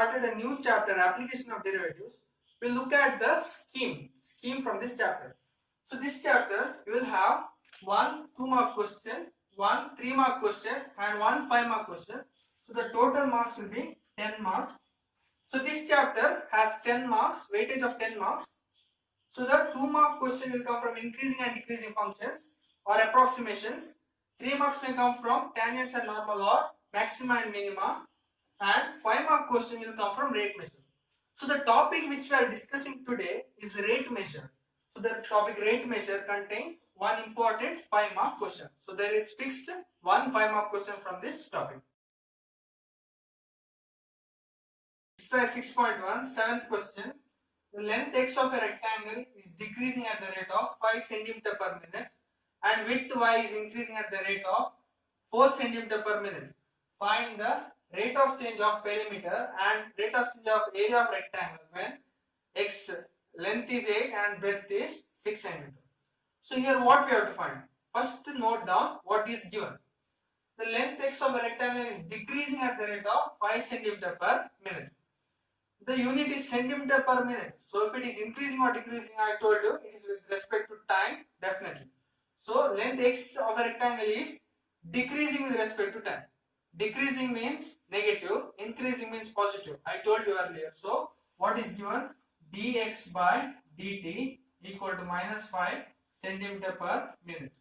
started a new chapter, application of derivatives. We'll look at the scheme from this chapter. So this chapter you will have one 2-mark question, one 3-mark question, and one 5-mark question. So the total marks will be 10 marks. So this chapter has 10 marks, weightage of 10 marks. So the 2-mark question will come from increasing and decreasing functions or approximations. 3 marks may come from tangents and normal or maxima and minima. And 5-mark question will come from rate measure. So the topic which we are discussing today is rate measure. So the topic rate measure contains one important 5-mark question. So there is fixed one 5-mark question from this topic. Exercise 6.1, 7th question. The length x of a rectangle is decreasing at the rate of 5 cm per minute and width y is increasing at the rate of 4 cm per minute. Find the rate of change of perimeter and rate of change of area of rectangle when x length is 8 and breadth is 6 cm. So here what we have to find? First note down what is given. The length x of a rectangle is decreasing at the rate of 5 cm per minute. The unit is centimeter per minute. So if it is increasing or decreasing, I told you it is with respect to time, definitely. So length x of a rectangle is decreasing with respect to time. Decreasing means negative, increasing means positive. I told you earlier. So what is given? dx by dt equal to minus 5 centimeter per minute.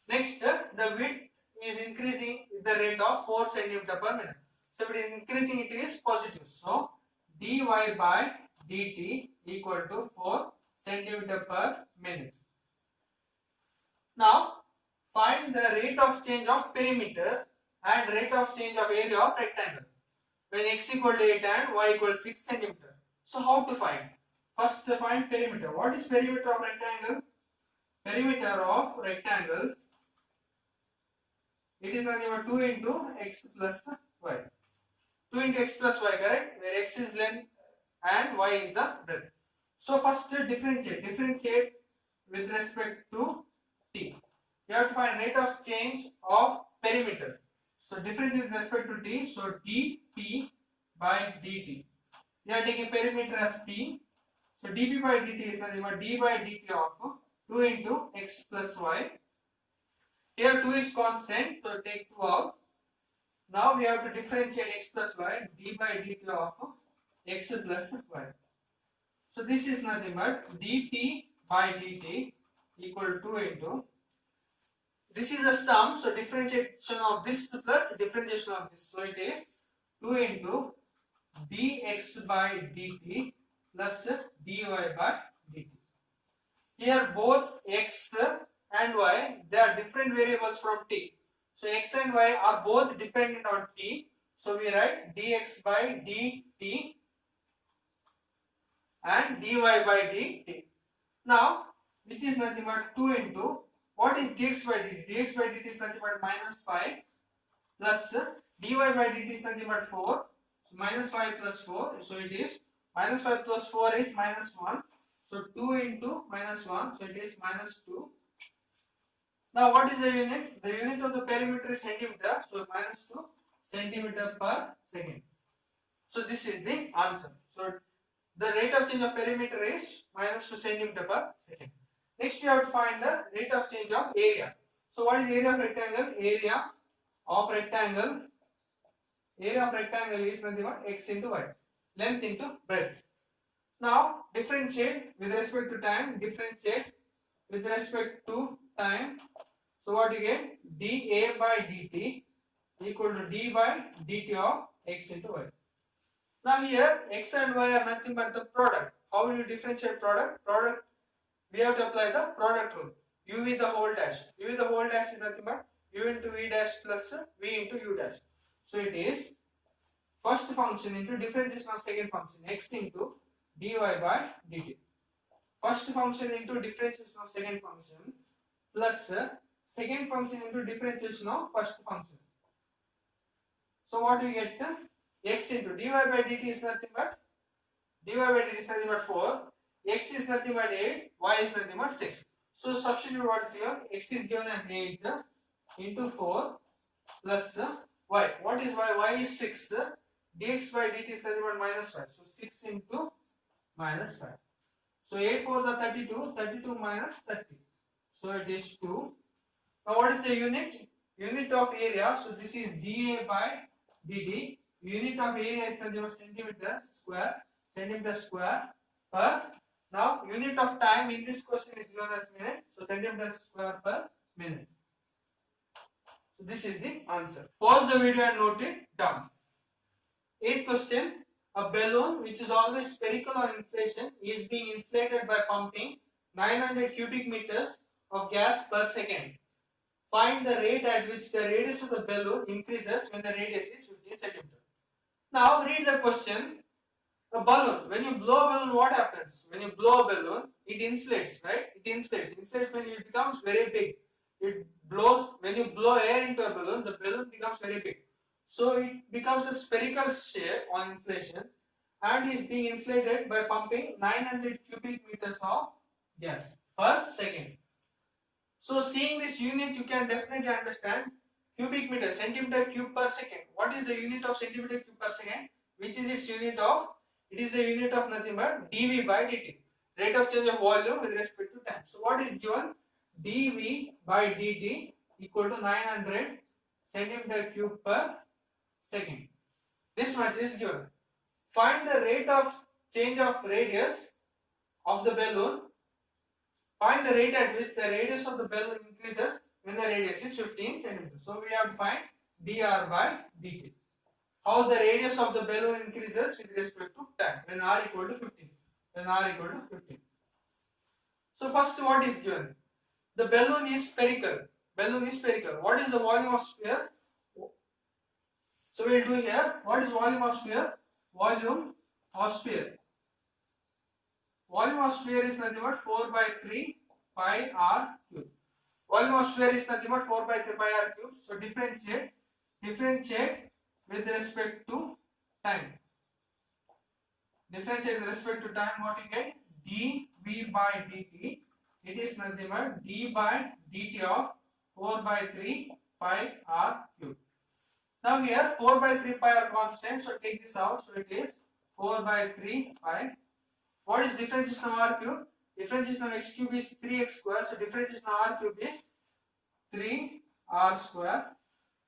Next, the width is increasing with the rate of 4 centimeter per minute. So if it is increasing, it is positive. So dy by dt equal to 4 centimeter per minute. Now find the rate of change of perimeter and rate of change of area of rectangle when x equal to 8 and y equal to 6 centimeter. So how to find? First find perimeter. What is perimeter of rectangle? Perimeter of rectangle, it is nothing but 2 into x plus y. 2 into x plus y, correct? Where x is length and y is the breadth. So first differentiate with respect to t. You have to find rate of change of perimeter. So differentiate with respect to t. So dp by dt. We are taking perimeter as p. So dp by dt is nothing but d by dt of 2 into x plus y. Here 2 is constant, so take 2 out. Now we have to differentiate x plus y, d by dt of x plus y. So this is nothing but dp by dt equal to 2 into, this is a sum, so differentiation of this plus differentiation of this. So it is 2 into dx by dt plus dy by dt. Here both x and y, they are different variables from t. So x and y are both dependent on t. So we write dx by dt and dy by dt. Now, which is nothing but 2 into, what is dx by dt? Dx by dt is nothing but minus 5 plus dy by dt is nothing but 4. So minus 5 plus 4. So it is minus 5 plus 4 is minus 1. So 2 into minus 1. So it is minus 2. Now what is the unit? The unit of the perimeter is centimeter. So minus 2 centimeter per second. So this is the answer. So the rate of change of perimeter is minus 2 centimeter per second. Next you have to find the rate of change of area. So what is area of rectangle? Area of rectangle is nothing but x into y. Length into breadth. Now differentiate with respect to time. Differentiate with respect to time. So what you get? dA by dt equal to d by dt of x into y. Now here x and y are nothing but the product. How will you differentiate product? Product, we have to apply the product rule. U with the whole dash. U with the whole dash is nothing but u into v dash plus v into u dash. So it is first function into differentiation of second function, x into dy by dt. First function into differentiation of second function plus second function into differentiation of first function. So what we get? X into dy by dt is nothing but 4, x is nothing but 8, y is nothing but 6. So substitute what is here? X is given as 8 into 4 plus y. What is y? Y is 6. dx by dt is nothing but minus 5. So 6 into minus 5. So 8 4s are 32, 32 minus 30. So it is 2. Now what is the unit? Unit of area. So this is dA by dt. Unit of area is nothing but centimeter square per. Now unit of time in this question is given as minute. So centimeter square per minute. So this is the answer. Pause the video and note it down. 8th question. A balloon which is always spherical on inflation is being inflated by pumping 900 cubic meters of gas per second. Find the rate at which the radius of the balloon increases when the radius is 15 centimeters. Now read the question. A balloon. When you blow a balloon, what happens? When you blow a balloon, it inflates, right? It inflates. Inflates when it becomes very big. It blows. When you blow air into a balloon, the balloon becomes very big. So it becomes a spherical shape on inflation and is being inflated by pumping 900 cubic meters of gas per second. So seeing this unit, you can definitely understand cubic meter, centimeter cube per second. What is the unit of centimeter cube per second? Which is its unit of? It is the unit of nothing but dV by dt. Rate of change of volume with respect to time. So what is given? dV by dt equal to 900 centimeter cube per second. This much is given. Find the rate of change of radius of the balloon. Find the rate at which the radius of the balloon increases when the radius is 15 centimeters. So we have to find dr by dt. How the radius of the balloon increases with respect to time when r equal to 15. When r equal to 15. So first, what is given? The balloon is spherical. Balloon is spherical. What is the volume of sphere? So we will do here. What is volume of sphere? Volume of sphere. Volume of sphere is nothing but 4 by 3 pi r cube. Volume of sphere is nothing but 4 by 3 pi r cube. So differentiate with respect to time. Differentiate with respect to time. What you get? dV by dt. It is nothing but d by dt of 4 by 3 pi r cube. Now here 4 by 3 pi are constant. So take this out. So it is 4 by 3 pi. What is differentiation of r cube? Differentiation of x cube is 3x square. So differentiation of r cube is 3r square.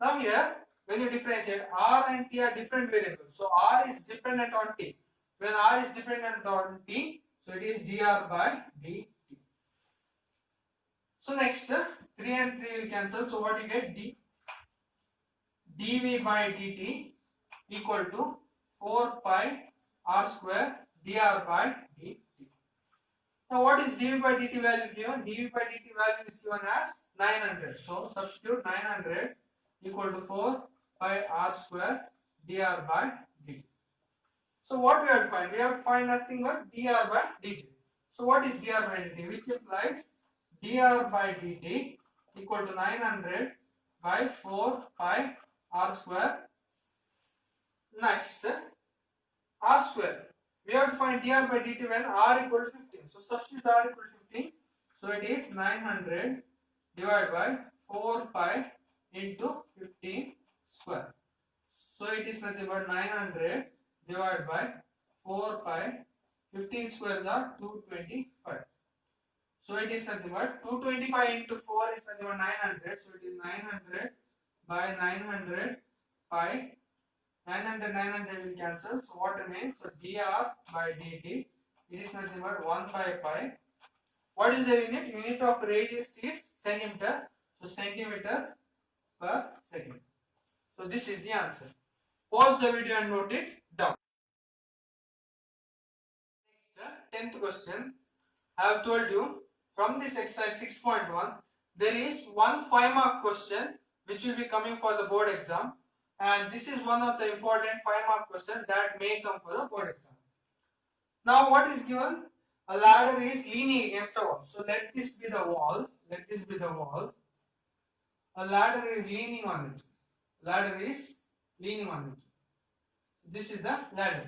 Now here, when you differentiate, r and t are different variables. So r is dependent on t. When r is dependent on t, so it is dr by dt. So next, 3 and 3 will cancel. So what you get? dV by dt equal to 4 pi r square dr by dt. Now what is dV by dt value given? dV by dt value is given as 900. So substitute 900 equal to 4 pi r square dr by dt. So what we have to find? We have to find nothing but dr by dt. So what is dr by dt? Which implies dr by dt equal to 900 by 4 pi r square. Next, r square. We have to find dr by dt when r equal to 15. So substitute r equal to 15. So it is 900 divided by 4 pi into 15 square. So it is nothing but 900 divided by 4 pi. 15 squares are 225. So it is nothing but 225 into 4 is nothing but 900. So it is 900 by 900 pi. 900 will cancel. So what remains? So dr by dt. It is nothing but 1 by pi. What is the unit? Unit of radius is centimeter. So centimeter per second. So this is the answer. Pause the video and note it down. Next, 10th question. I have told you from this exercise 6.1, there is one 5-mark question which will be coming for the board exam. And this is one of the important 5-mark questions that may come for the board exam. Now what is given? A ladder is leaning against a wall. So let this be the wall. Let this be the wall. A ladder is leaning on it. Ladder is leaning on it. This is the ladder.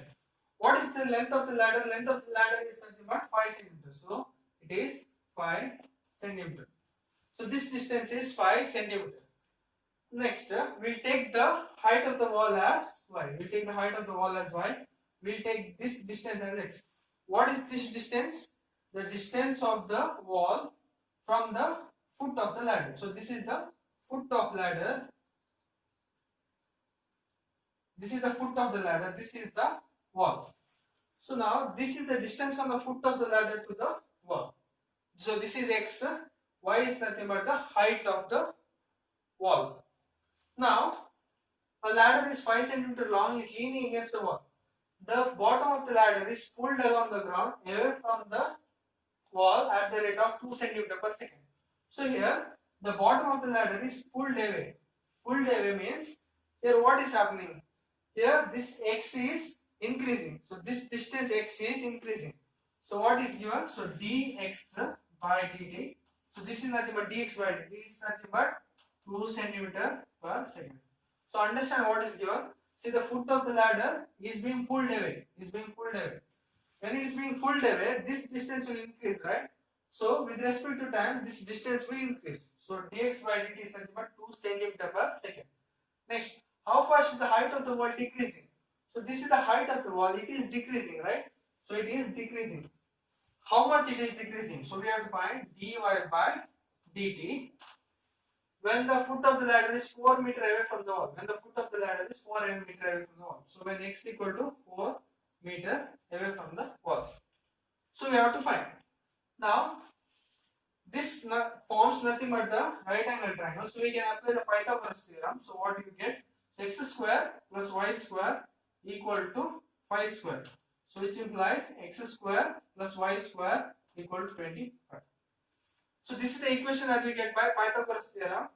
What is the length of the ladder? Length of the ladder is nothing but 5 centimeters. So it is 5 centimeters. So this distance is 5 centimeters. Next, we'll take the height of the wall as y. We'll take the height of the wall as y. We'll take this distance as x. What is this distance? The distance of the wall from the foot of the ladder. So this is the foot of ladder. This is the foot of the ladder. This is the wall. So now this is the distance from the foot of the ladder to the wall. So this is x. Y is nothing but the height of the wall. Now a ladder is 5 cm long, is leaning against the wall. The bottom of the ladder is pulled along the ground away from the wall at the rate of 2 cm per second. So here the bottom of the ladder is pulled away. Pulled away means here what is happening? Here this x is increasing. So this distance x is increasing. So what is given? So dx by dt. So this is nothing but dx by dt. This is nothing but 2 cm per second. So understand what is given. See, the foot of the ladder is being pulled away. When it is being pulled away, this distance will increase, right? So with respect to time, this distance will increase. So dx by dt is nothing but 2 cm per second. Next, how fast is the height of the wall decreasing? So this is the height of the wall. It is decreasing, right? So it is decreasing. How much it is decreasing? So we have to find dy by dt. When the foot of the ladder is 4 meter away from the wall. When the foot of the ladder is 4 meter away from the wall. So when x equal to 4 meter away from the wall. So we have to find. Now this forms nothing but the right angle triangle. So we can apply the Pythagoras theorem. So what you get? So x square plus y square equal to 5 square. So which implies x square plus y square equal to 25. So this is the equation that we get by Pythagoras theorem.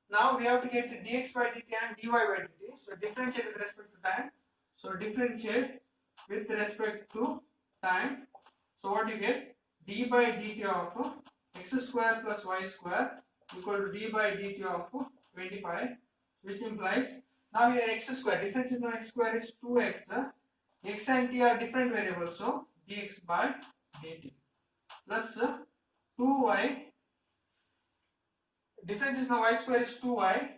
Now we have to get dx by dt and dy by dt. So differentiate with respect to time. So differentiate with respect to time. So what you get? D by dt of x square plus y square equal to d by dt of 25, which implies now here x square, difference in x square is 2x. X and t are different variables, so dx by dt plus 2y. Difference is now y square is 2y,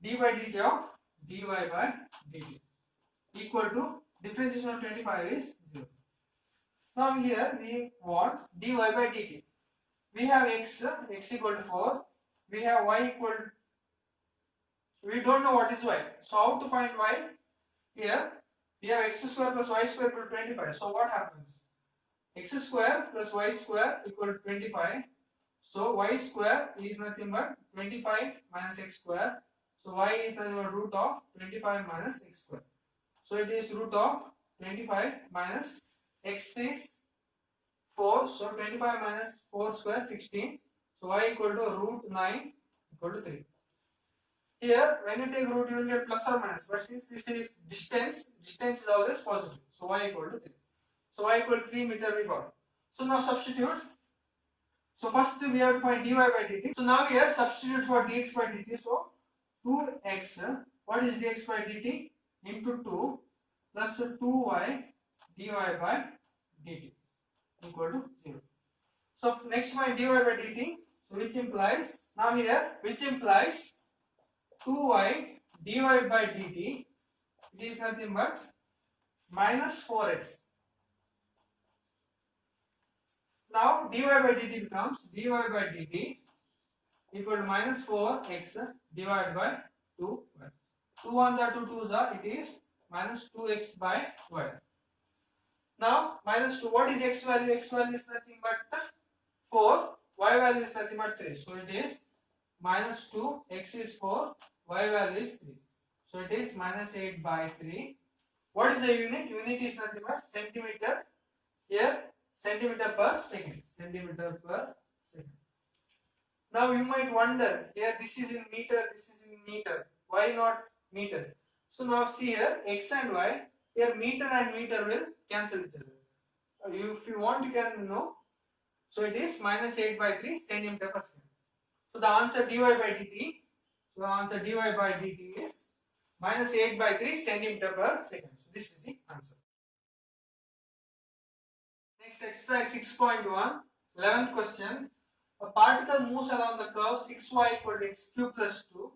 d by dt of dy by dt equal to difference is now 25 is 0. Now here we want dy by dt. We have x equal to 4. We have y equal to, we don't know what is y. So how to find y? Here we have x square plus y square equal to 25. So what happens? X square plus y square equal to 25. So y square is nothing but 25 minus x square. So y is nothing but root of 25 minus x square. So it is root of 25 minus x is 4. So 25 minus 4 square 16. So y equal to root 9 equal to 3. Here when you take root you will get plus or minus. But since this is distance is always positive. So y equal to 3. So y equal to 3 meter we got. So now substitute. So first we have to find dy by dt. So now here substitute for dx by dt. So 2x, what is dx by dt? Into 2 plus 2y dy by dt equal to 0. So next find dy by dt. So which implies, now here which implies 2y dy by dt, it is nothing but minus 4x. Now dy by dt becomes dy by dt equal to minus 4x divided by 2y. 2 ones are 2 2s are, it is minus 2x by y. Now minus 2, what is x value? X value is nothing but 4, y value is nothing but 3. So it is minus 2, x is 4, y value is 3. So it is minus 8 by 3. What is the unit? Unit is nothing but centimeter. Here centimeter per second. Centimeter per second. Now you might wonder, here this is in meter, this is in meter. Why not meter? So now see here x and y. Here meter and meter will cancel each other. If you want, you can know. So it is minus 8 by 3 centimeter per second. So the answer dy by dt. So the answer dy by dt is minus 8 by 3 centimeter per second. So this is the answer. Next exercise 6.1, 11th question. A particle moves along the curve 6y equal to x cube plus 2.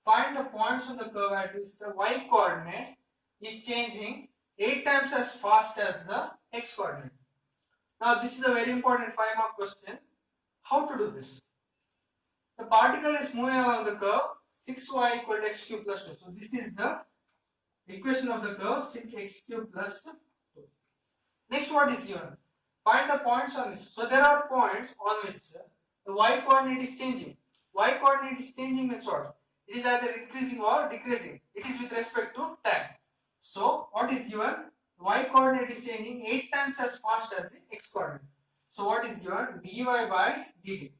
find the points on the curve at which the y coordinate is changing 8 times as fast as the x coordinate. Now this is a very important 5-mark question. How to do this? The particle is moving along the curve 6y equal to x cube plus 2. So this is the equation of the curve 6x cube plus 2. Next, what is given? Find the points on this. So there are points on which the y coordinate is changing. Y coordinate is changing means what? It is either increasing or decreasing. It is with respect to time. So what is given? Y coordinate is changing 8 times as fast as the x coordinate. So what is given? dy by dt.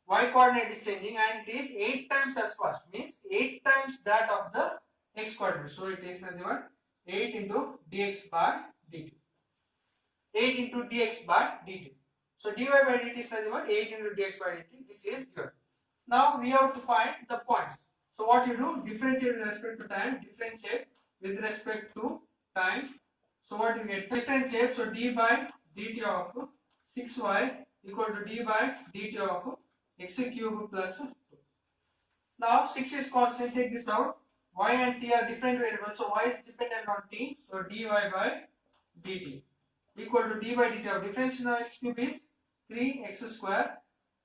Y coordinate is changing and it is 8 times as fast, means 8 times that of the x coordinate. So it is nothing but 8 into dx by dt. 8 into dx by dt. So dy by dt is nothing but 8 into dx by dt. This is given. Now we have to find the points. So what you do? Differentiate with respect to time. Differentiate with respect to time. So what you get? Differentiate. So d by dt of 6y equal to d by dt of x cube plus 2. Now 6 is constant. Take this out. Y and t are different variables. So y is dependent on t. So dy by dt equal to d by dt of differentiation of x cube is 3x square.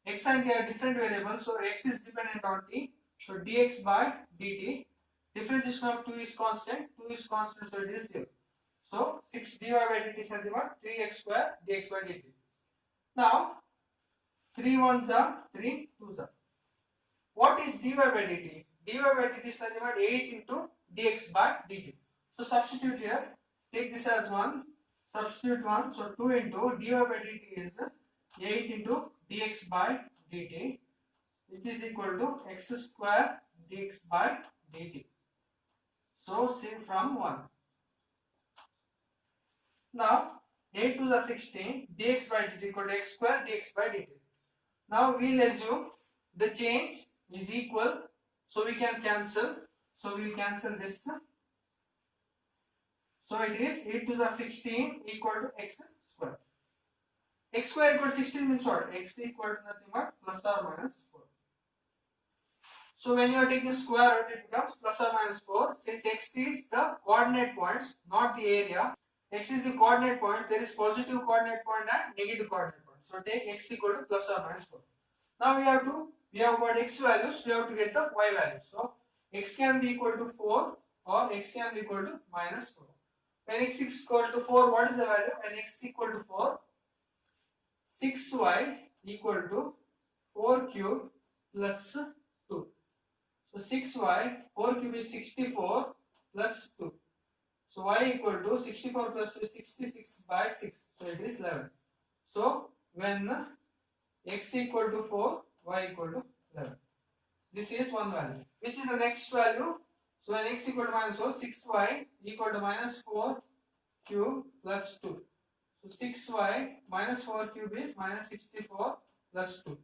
X and t are different variables. So x is dependent on t. So dx by dt. Differentiation of 2 is constant. 2 is constant. So it is 0. So 6 dy by dt is nothing but 3x square dx by dt. Now 3 1s are 3 2s are. What is dy by dt? dy by dt is nothing but 8 into dx by dt. So substitute here. Take this as 1. Substitute 1. So 2 into dy by dt is 8 into dx by dt, which is equal to x square dx by dt. So same from 1. Now 8 to the 16 dx by dt equal to x square dx by dt. Now we will assume the change is equal, so we can cancel. So we will cancel this. So it is 8 to the 16 equal to x square. X square equal to 16 means what? X equal to nothing but plus or minus 4. So when you are taking square root, it becomes plus or minus 4. Since x is the coordinate points, not the area. X is the coordinate point. There is positive coordinate point and negative coordinate point. So take x equal to plus or minus 4. Now we have got x values. We have to get the y values. So x can be equal to 4 or x can be equal to minus 4. When x is equal to 4, what is the value? When x is equal to 4, 6y equal to 4 cube plus 2. So 6y, 4 cube is 64 plus 2. So y equal to 64 plus 2 is 66 by 6. So it is 11. So when x equal to 4, y equal to 11. This is one value. Which is the next value? So when x equal to minus 4, 6y equal to minus 4 cube plus 2. So 6y minus 4 cube is minus 64 plus 2.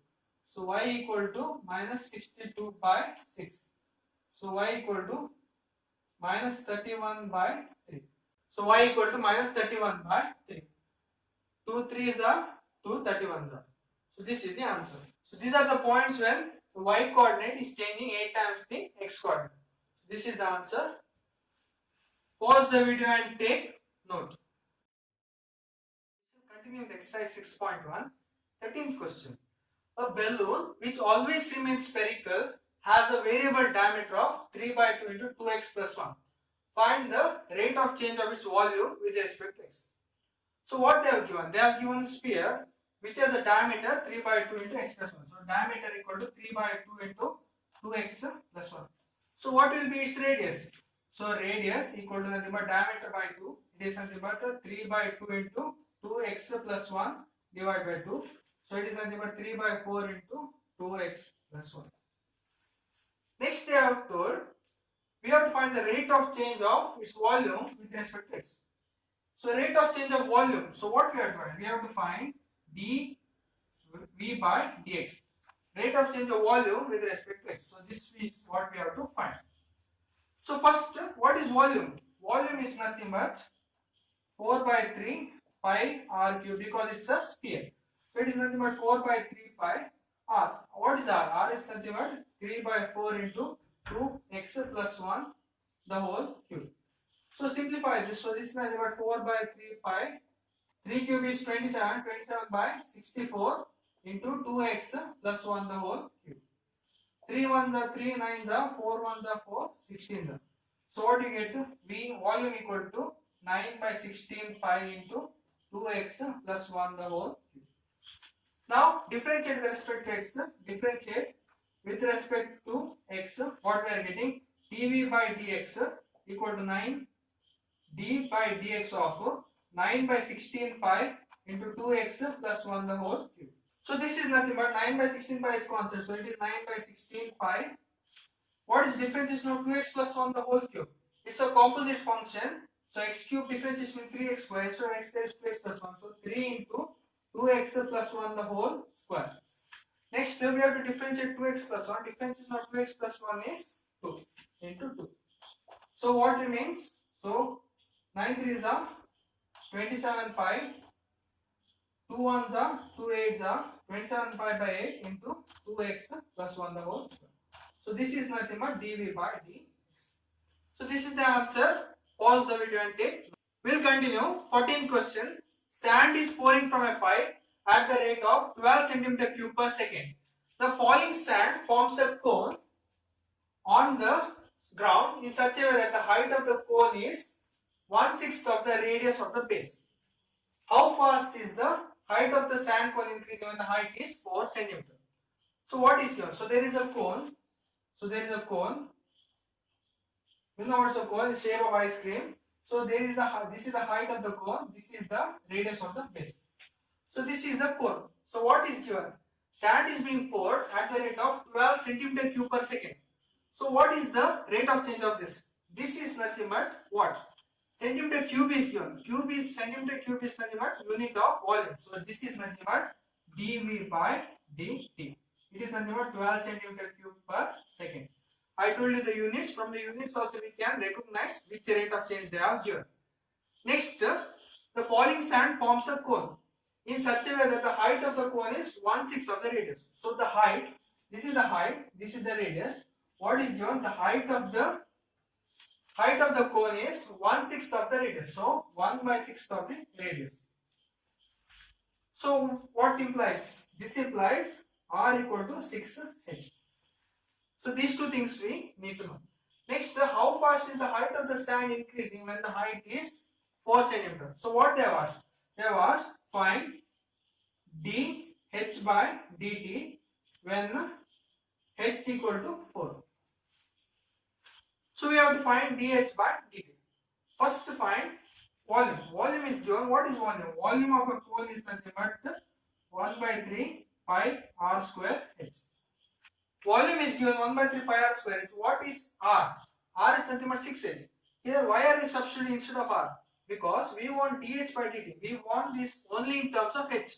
So y equal to minus 62 by 6. So y equal to minus 31 by 3. So y equal to minus 31 by 3. 2 3s are 2 31s are. So this is the answer. So these are the points when the y coordinate is changing 8 times the x coordinate. So this is the answer. Pause the video and take note. Continuing with exercise 6.1. 13th question. A balloon which always remains spherical has a variable diameter of 3 by 2 into 2x plus 1. Find the rate of change of its volume with respect to x. So what they have given? They have given a sphere which has a diameter 3 by 2 into x plus 1. So diameter equal to 3 by 2 into 2x plus 1. So what will be its radius? So radius equal to nothing but diameter by 2. It is nothing but 3 by 2 into 2x plus 1 divided by 2. So it is nothing but 3 by 4 into 2x plus 1. Next they have told we have to find the rate of change of its volume with respect to x. So rate of change of volume. So what we have to find? We have to find dv by dx. Rate of change of volume with respect to x. So this is what we have to find. So first, what is volume? Volume is nothing but 4 by 3 pi r cube because it's a sphere. So it is nothing but 4 by 3 pi r. What is r? R is nothing but 3 by 4 into 2 x plus 1 the whole cube. So simplify this. So this is nothing but 4 by 3 pi. 3 cube is 27. 27 by 64 into 2x plus 1 the whole cube. 3 ones are 3, 9s are 4 ones are 4, 16s are. So what you get? V volume equal to 9 by 16 pi into 2x plus 1 the whole cube. Now differentiate with respect to x. Differentiate with respect to x. What we are getting? dv by dx equal to 9 d by dx of 9 by 16 pi into 2x plus 1 the whole cube. So this is nothing but 9 by 16 pi is constant. So it is 9 by 16 pi. What is differentiation of 2x plus 1 the whole cube? It's a composite function. So x cube differentiation in 3x square. So x there is 2x plus 1. So 3 into 2x plus 1 the whole square. Next we have to differentiate 2x plus 1. Differentiation of 2x plus 1 is 2 into 2. So what remains? So 9 3s are 27 pi. 2 1s are 2 8s are 27 pi by 8 into 2x plus 1 the whole square. So this is nothing but dv by dx. So this is the answer. Pause the video and take. We'll continue. 14th question. Sand is pouring from a pipe at the rate of 12 cm cube per second. The falling sand forms a cone on the ground in such a way that the height of the cone is 1/6 of the radius of the base. How fast is the height of the sand cone increasing when the height is 4 cm? So what is here? So there is a cone. So there is a cone. You know what's a cone? The shape of ice cream. So there is this is the height of the cone. This is the radius of the base. So this is the cone. So what is given? Sand is being poured at the rate of 12 cm cube per second. So what is the rate of change of this? This is nothing but what? Centimeter cube is given. Centimeter cube is nothing but unit of volume. So this is nothing but dv by dt. It is nothing but 12 centimeter cube per second. I told you the units. From the units also we can recognize which rate of change they have given. Next, the falling sand forms a cone in such a way that the height of the cone is 1/6 of the radius. So the height, this is the height, this is the radius. What is given? The height of the cone is 1/6 of the radius. So 1/6 of the radius. So what implies? This implies r equal to 6h. So these two things we need to know. Next, how fast is the height of the sand increasing when the height is 4 cm? So what they have asked? They have asked find dh by dt when h equal to 4. So we have to find dh by dt. First find volume. Volume is given. What is volume? Volume of a cone is nothing but 1/3 pi r square h. Volume is given 1/3 pi r square h. What is r? R is nothing but 6h. Here why are we substituting instead of r? Because we want dh by dt. We want this only in terms of h.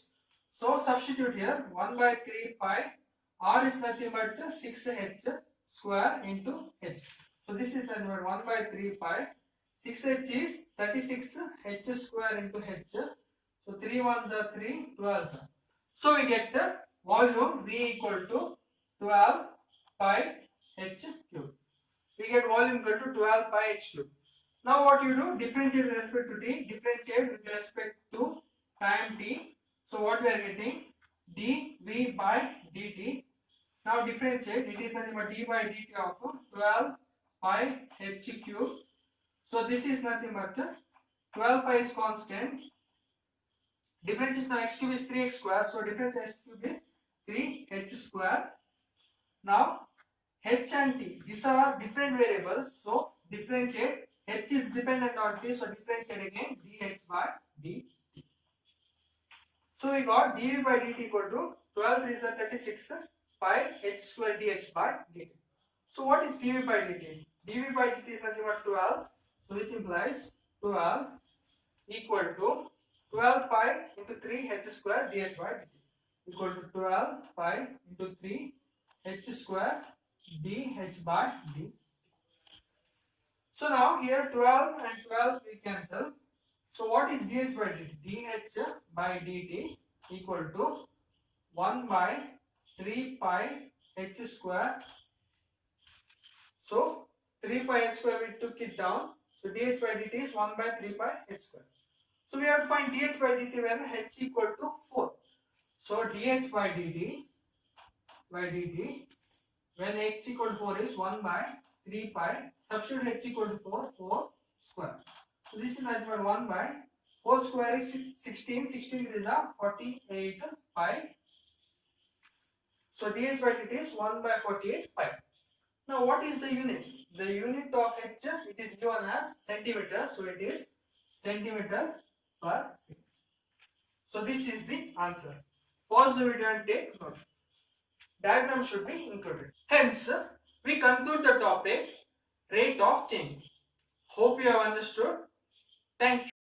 So substitute here 1/3 pi. R is nothing but 6h square into h. So this is nothing but 1/3 pi. 6h is 36h square into h. So 3 1s are 3, 12s are. So we get the volume V equal to 12 pi h cube. We get volume equal to 12 pi h cube. Now what you do? Differentiate with respect to t. Differentiate with respect to time t. So what we are getting? dv by dt. Now differentiate. It is nothing but d by dt of 12 pi h cube. So this is nothing but 12 pi is constant. Differentiation of x cube is 3x square. So difference of x cube is 3h square. Now h and t, these are different variables. So differentiate. H is dependent on t. So differentiate again dh by dt. So we got dv by dt equal to 12 is 36 pi h square dh by dt. So what is dv by dt? dv by dt is nothing but 12. So which implies 12 equal to 12 pi into 3 h square dh by dt equal to 12 pi into 3 h square dh by dt. So now here 12 and 12 is cancel. So what is dh by dt? dh by dt equal to 1 by 3 pi h square. So 3 pi h square we took it down. So dh by dt is 1 by 3 pi h square. So we have to find dh by dt when h equal to 4. So dh by dt when h equal to 4 is 1 by 3 pi. Substitute h equal to 4 square. So this is nothing but 1 by 4 square is 16. 16 is a 48 pi. So dh by dt is 1 by 48 pi. Now what is the unit? The unit of h, it is given as centimeter. So it is centimeter per second. So this is the answer. Pause the video and take note. Diagram should be included. Hence, we conclude the topic rate of change. Hope you have understood. Thank you.